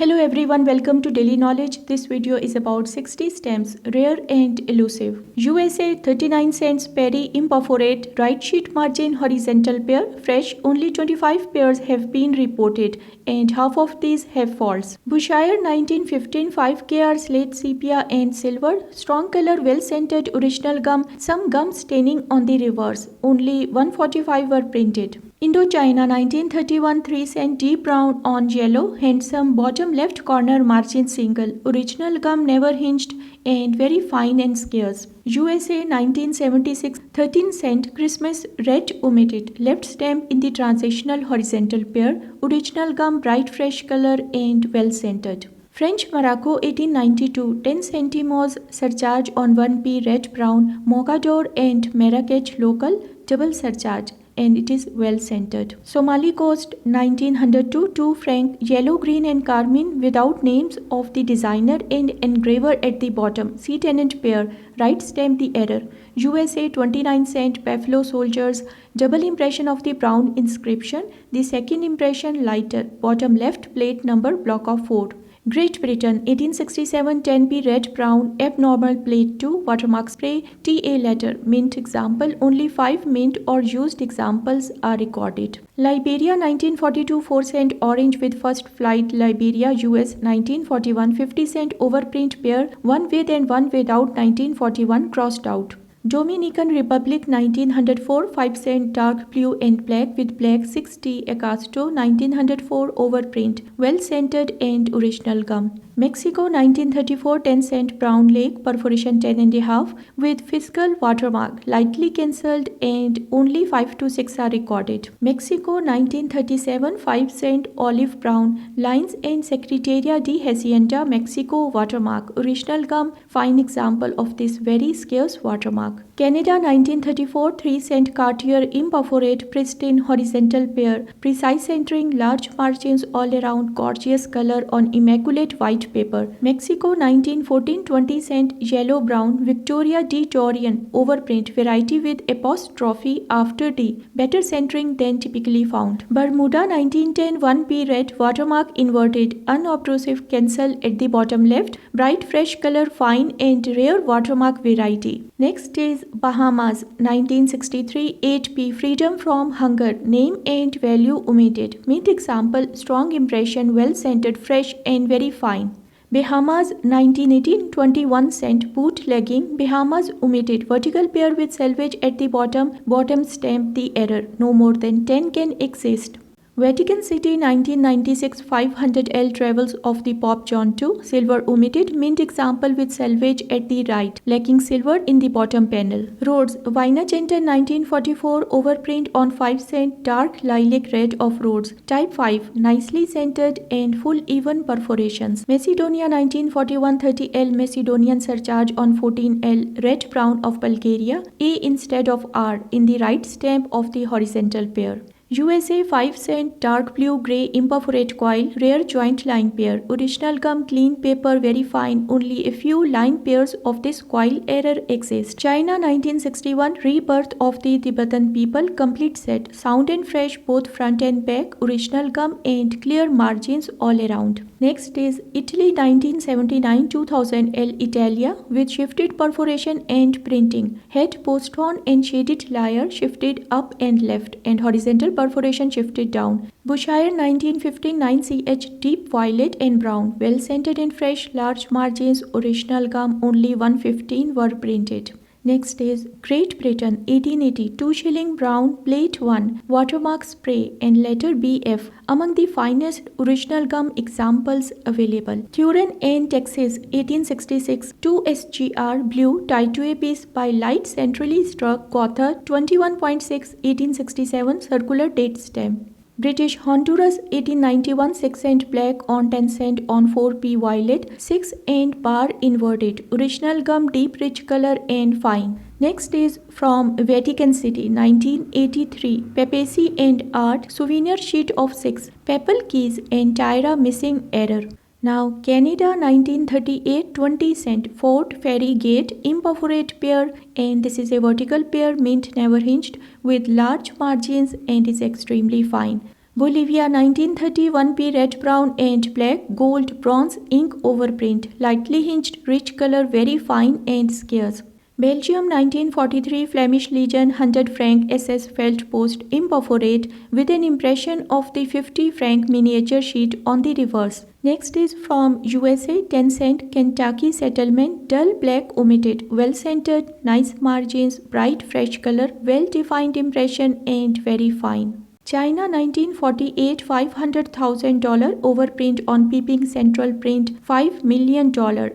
Hello everyone, welcome to Daily Knowledge. This video is about 60 stamps, rare and elusive. USA 39 cents Perry imperforate, right sheet margin horizontal pair, fresh, only 25 pairs have been reported and half of these have faults. Bushire 1915 5 KR slate sepia and silver, strong color well scented original gum, some gum staining on the reverse, only 145 were printed. Indochina 1931 3 cent deep brown on yellow, handsome bottom left corner margin single, original gum never hinged and very fine and scarce. USA 1976 13 cent Christmas red omitted, left stamp in the transitional horizontal pair, original gum bright fresh color and well scented. French Morocco 1892 10 centimos surcharge on 1p red brown, Mogador and Marrakech local double surcharge and it is well scented. Somali Coast 1902 2 franc yellow green and carmine without names of the designer and engraver at the bottom, C tenant pair, right stamp the error. USA 29 cent Buffalo Soldiers, double impression of the brown inscription, the second impression lighter, bottom left plate number block of 4. Great Britain 1867 10p red brown abnormal plate 2 watermark spray TA letter mint example, only 5 mint or used examples are recorded. Liberia 1942 4 cent orange with first flight Liberia US 1941 50 cent overprint pair, one with and one without 1941 crossed out. Dominican Republic 1904 5 cent dark blue and black with black 6T Acasto 1904 overprint, well scented and original gum. Mexico 1934 10 cent brown lake perforation 10.5 with fiscal watermark, lightly cancelled and only 5 to 6 are recorded. Mexico 1937 5 cent olive brown lines and Secretaria de Hacienda Mexico watermark, original gum fine example of this very scarce watermark. Canada 1934 3 cent Cartier imperforate pristine horizontal pair, precise centering, large margins all around, gorgeous color on immaculate white paper. Mexico 1914 20 cent yellow brown Victoria D Dorian overprint variety with apostrophe after D, better centering than typically found. Bermuda 1910 1p red watermark inverted, unobtrusive cancel at the bottom left, bright fresh color fine and rare watermark variety. Next is Bahamas 1963 8p freedom from hunger, name and value omitted, mint example, strong impression, well scented, fresh and very fine. Bahamas 1918 21 cent bootlegging, Bahamas omitted, vertical pair with selvage at the bottom stamp the error, no more than 10 can exist. Vatican City 1996 500L travels of the Pope John II, silver omitted, mint example with selvage at the right, lacking silver in the bottom panel. Rhodes, Vinacenta 1944 overprint on 5 cent dark lilac red of Rhodes, type 5, nicely centered and full even perforations. Macedonia 1941 30L Macedonian surcharge on 14L red brown of Bulgaria, A instead of R in the right stamp of the horizontal pair. USA 5 cent dark blue grey imperforate coil, rare joint line pair, original gum clean paper very fine, only a few line pairs of this coil error exist. China 1961 rebirth of the Tibetan people complete set, sound and fresh both front and back, original gum and clear margins all around. Next is Italy 1979 2000 L Italia with shifted perforation and printing, head post horn and shaded lyre shifted up and left and horizontal perforation shifted down. Bushire 1959 CH deep violet and brown, well scented and fresh, large margins, original gum, only 115 were printed. Next is Great Britain 1880 2 shilling brown plate 1 watermark spray and letter BF, among the finest original gum examples available. Turin and Texas 1866 2 SGR blue tied to a piece by light centrally struck Gotha 21.6 1867 circular date stamp. British Honduras 1891 6 cent black on 10 cent on 4p violet 6 and bar inverted, original gum deep rich color and fine. Next is from Vatican City 1983 papacy and art souvenir sheet of 6 papal keys and Tyra missing error. Now Canada 1938 20 cent Fort Ferry Gate imperforate pair, and this is a vertical pair mint never hinged with large margins and is extremely fine. Bolivia 1930 1P red, brown and black, gold, bronze, ink overprint, lightly hinged, rich color, very fine and scarce. Belgium 1943 Flemish Legion 100 franc SS felt post imperforate with an impression of the 50 franc miniature sheet on the reverse. Next is from USA 10 cent Kentucky settlement, dull black omitted, well centered, nice margins, bright fresh color, well defined impression and very fine. China 1948 $500,000 overprint on peeping central print $5 million,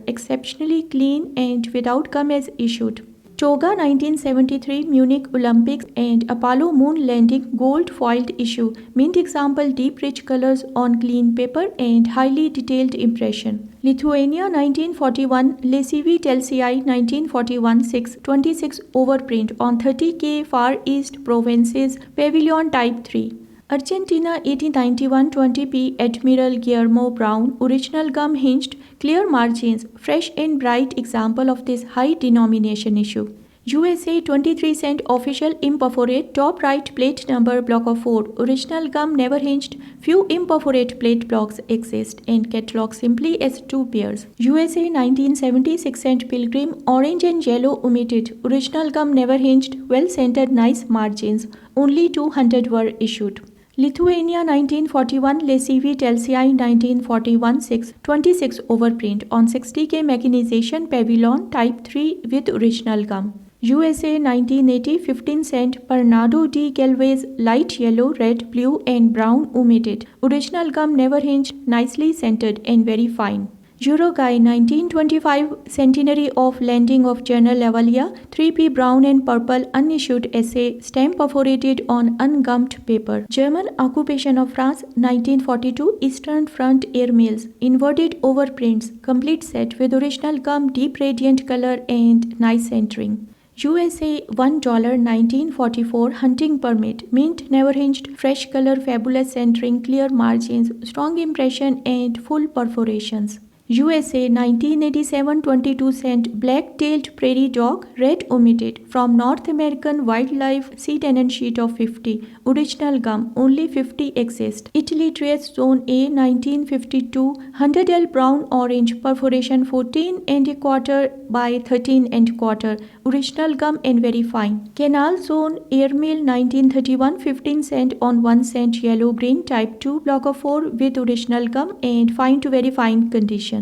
exceptionally clean and without gum as issued. Toga 1973 Munich Olympics and Apollo moon landing gold foiled issue, mint example deep rich colors on clean paper and highly detailed impression. Lithuania 1941 Lesivi Telci 1941 626 overprint on 30K Far East Provinces Pavilion Type 3. Argentina 1891 20p Admiral Guillermo Brown original gum hinged, clear margins, fresh and bright example of this high denomination issue. USA 23 cent official imperforate top right plate number block of 4 original gum never hinged, few imperforate plate blocks exist and catalog simply as 2 pairs. USA 1976 cent pilgrim orange and yellow omitted, original gum never hinged, well centered nice margins, only 200 were issued. Lithuania 1941 Lesivi Telci 1941 626 overprint on 60K mechanization pavilion type 3 with original gum. USA 1980 15 cent Bernardo D. Galvez light yellow, red, blue and brown omitted. Original gum never hinged, nicely centered and very fine. Uruguay 1925 centenary of landing of General Lavalia 3P brown and purple unissued essay stamp perforated on ungummed paper. German occupation of France 1942 Eastern Front airmails inverted overprints complete set with original gum deep radiant color and nice centering. USA $1 1944 hunting permit mint never hinged fresh color fabulous centering clear margins strong impression and full perforations. USA 1987 22 cent black-tailed prairie dog red omitted from North American Wildlife sea tenant sheet of 50 original gum only 50 exist. Italy trace zone A 1952 100L brown orange perforation 14 and a quarter by 13 and quarter original gum and very fine. Canal zone airmail 1931 15 cent on 1 cent yellow green type 2 block of 4 with original gum and fine to very fine condition.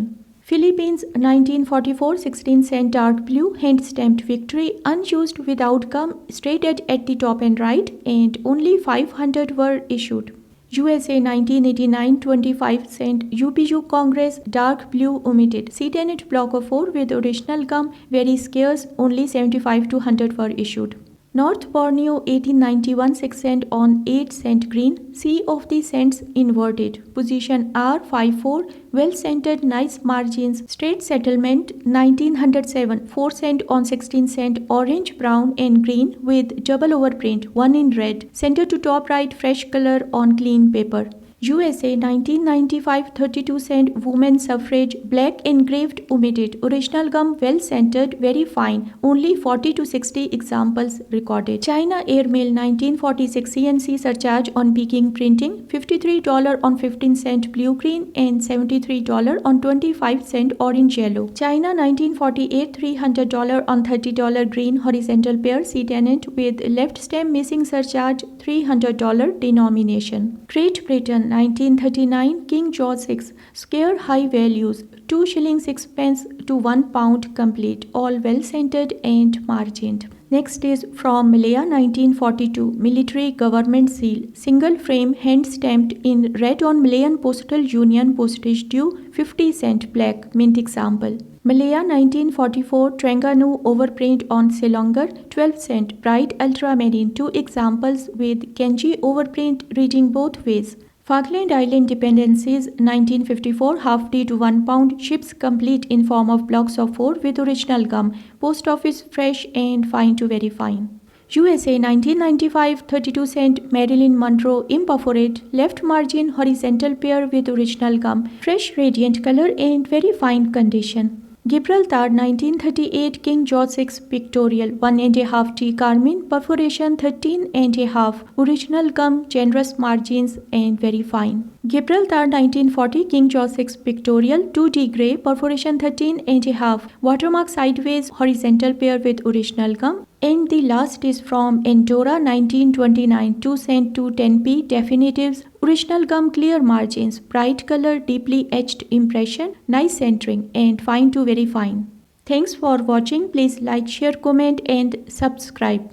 Philippines 1944 16 cent dark blue hand stamped victory unused without gum straight edge at the top and right and only 500 were issued. USA 1989 25 cent UPU Congress dark blue omitted sea tenant block of 4 with original gum very scarce only 75 to 100 were issued. North Borneo 1891 6 cent on 8 cent green, C of the cents inverted, position R54, well centered nice margins, straight settlement 1907 4 cent on 16 cent orange, brown and green with double overprint, one in red, center to top right fresh color on clean paper. USA 1995 32 cent women suffrage black engraved omitted original gum well centered very fine only 40 to 60 examples recorded. China airmail 1946 CNC surcharge on Peking printing $53 on 15 cent blue green and $73 on 25 cent orange yellow. China 1948 $300 on $30 green horizontal pair C tenant with left stem missing surcharge $300 denomination. Great Britain 1939 King George VI scare high values 2 shillings 6 pence to 1 pound complete all well centered and margined. Next is from Malaya 1942 military government seal single frame hand stamped in red on Malayan Postal Union postage due 50 cent black mint example. Malaya 1944 Terengganu overprint on Selangor 12 cent bright ultramarine 2 examples with Kenji overprint reading both ways. Falkland Island dependencies 1954 half D to 1 pound ships complete in form of blocks of 4 with original gum post office fresh and fine to very fine. USA 1995 32 cent Marilyn Monroe imperforate left margin horizontal pair with original gum fresh radiant color and very fine condition. Gibraltar 1938 King George VI pictorial 1.5 T carmine perforation 13.5 original gum generous margins and very fine. Gibraltar 1940 King George VI pictorial 2D grey perforation 13.5 watermark sideways horizontal pair with original gum. And the last is from Andorra 1929 2 cent to 10p definitives original gum clear margins bright color deeply etched impression nice centering and fine to very fine. Thanks for watching. Please like share comment and subscribe.